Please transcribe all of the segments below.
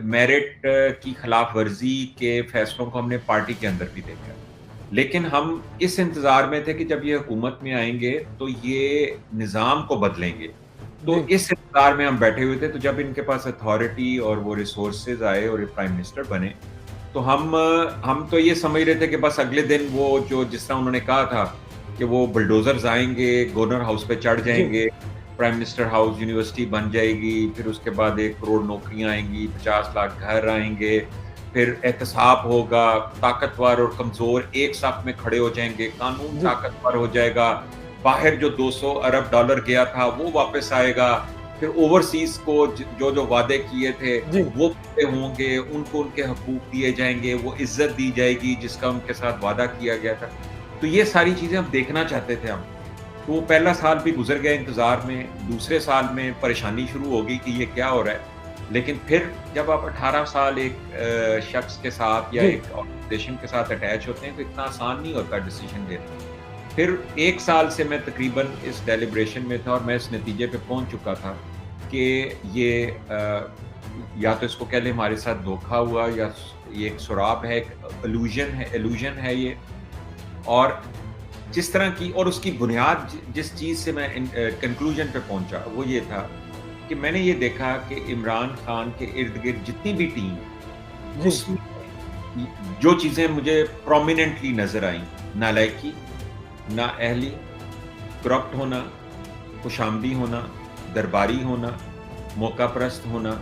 Merit की खिलाफ वर्जी के फैसलों को हमने पार्टी के अंदर भी देखा है। लेकिन हम इस इंतज़ार में थे कि जब ये हुकूमत में आएँगे तो ये निज़ाम को बदलेंगे। तो जी, इस इंतज़ार में हम बैठे हुए थे, तो जब इनके पास अथॉरिटी और वो रिसोर्सेज़ आए और ये प्राइम मिनिस्टर बने, तो हम तो ये समझ रहे थे कि बस अगले दिन वो जो जिस तरह उन्होंने कहा था कि वो बुलडोज़र्स आएँगे, गवर्नर हाउस पे चढ़ जी, जाएँगे, प्राइम मिनिस्टर हाउस यूनिवर्सिटी बन जाएगी, फिर उसके बाद 1 करोड़ नौकरियाँ आएँगी, 50 लाख घर आएँगे, फिर एहतसाब होगा, ताकतवर और कमज़ोर एक साथ में खड़े हो जाएँगे, कानून जी, ताकतवर हो जाएगा, बाहर जो 200 अरब डॉलर गया था वो वापस आएगा, फिर ओवरसीज़ को जो वादे किए थे जी, वो पूरे होंगे, उनको उनके हकूक दिए जाएँगे, वो इज़्ज़त दी जाएगी जिसका उनके साथ वादा किया गया था। तो ये सारी चीज़ें हम देखना चाहते थे हम। तो वो पहला साल भी गुज़र गया इंतज़ार में, दूसरे साल में परेशानी शुरू हो गई कि ये क्या हो रहा है। लेकिन फिर जब आप 18 साल एक शख्स के साथ या जी, एक ऑर्गनाइज़ेशन के साथ अटैच होते हैं तो इतना आसान नहीं होता डिसीज़न लेना। फिर 1 साल से मैं तकरीबन इस डेलिब्रेशन में था और मैं इस नतीजे पे पहुँच चुका था कि ये या तो इसको कह लें हमारे साथ धोखा हुआ या ये एक सुराग है, एक इल्यूज़न है ये। और जिस तरह की और उसकी बुनियाद जिस चीज़ से मैं कंक्लूजन पे पहुंचा वो ये था कि मैंने ये देखा कि इमरान खान के इर्द-गिर्द जितनी भी टीम जी, उसमें जो चीज़ें मुझे प्रोमिनेंटली नज़र आईं, नालायकी, नाअहली, करप्ट होना, खुशामदी होना, दरबारी होना, मौकापरस्त होना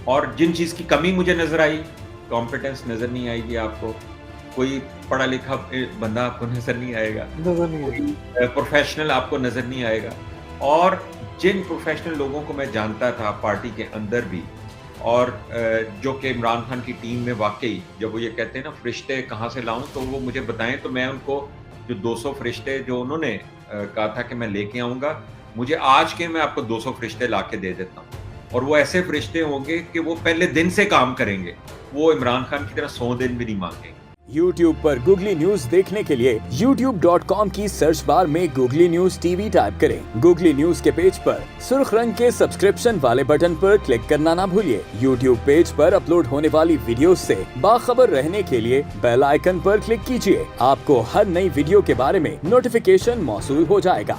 और जिन चीज़ की कमी मुझे नज़र आई, कॉम्पिटेंस नज़र नहीं आएगी आपको, कोई पढ़ा-लिखा बंदा आपको नज़र नहीं आएगा। नज़र नहीं कोई आएगी। प्रोफ़ेशनल आपको नज़र नहीं आएगा और जिन प्रोफ़ेशनल लोगों को मैं जानता था पार्टी के अंदर भी और जो कि इमरान खान की टीम में वाक़ई जब वो ये कहते हैं ना फ़रिश्ते कहाँ से लाऊँ तो वो मुझे बताएँ तो मैं उनको जो 200 फ़रिश्ते जो उन्होंने कहा था कि मैं लेके आऊँगा, मुझे आज के मैं आपको 200 फ़रिश्ते ला के दे देता हूँ। और वो ऐसे फ़रिश्ते होंगे कि वो पहले दिन से काम करेंगे। वो इमरान खान की तरह 100 दिन भी नहीं माँगेंगे। YouTube पर गूगली न्यूज देखने के लिए youtube.com की सर्च बार में गूगली न्यूज टीवी टाइप करें। गूगली न्यूज के पेज पर सुर्ख रंग के सब्सक्रिप्शन वाले बटन पर क्लिक करना ना भूलिए। YouTube पेज पर अपलोड होने वाली वीडियोस से बाखबर रहने के लिए बेल आइकन पर क्लिक कीजिए। आपको हर नई वीडियो के बारे में नोटिफिकेशन मौसूल हो जाएगा।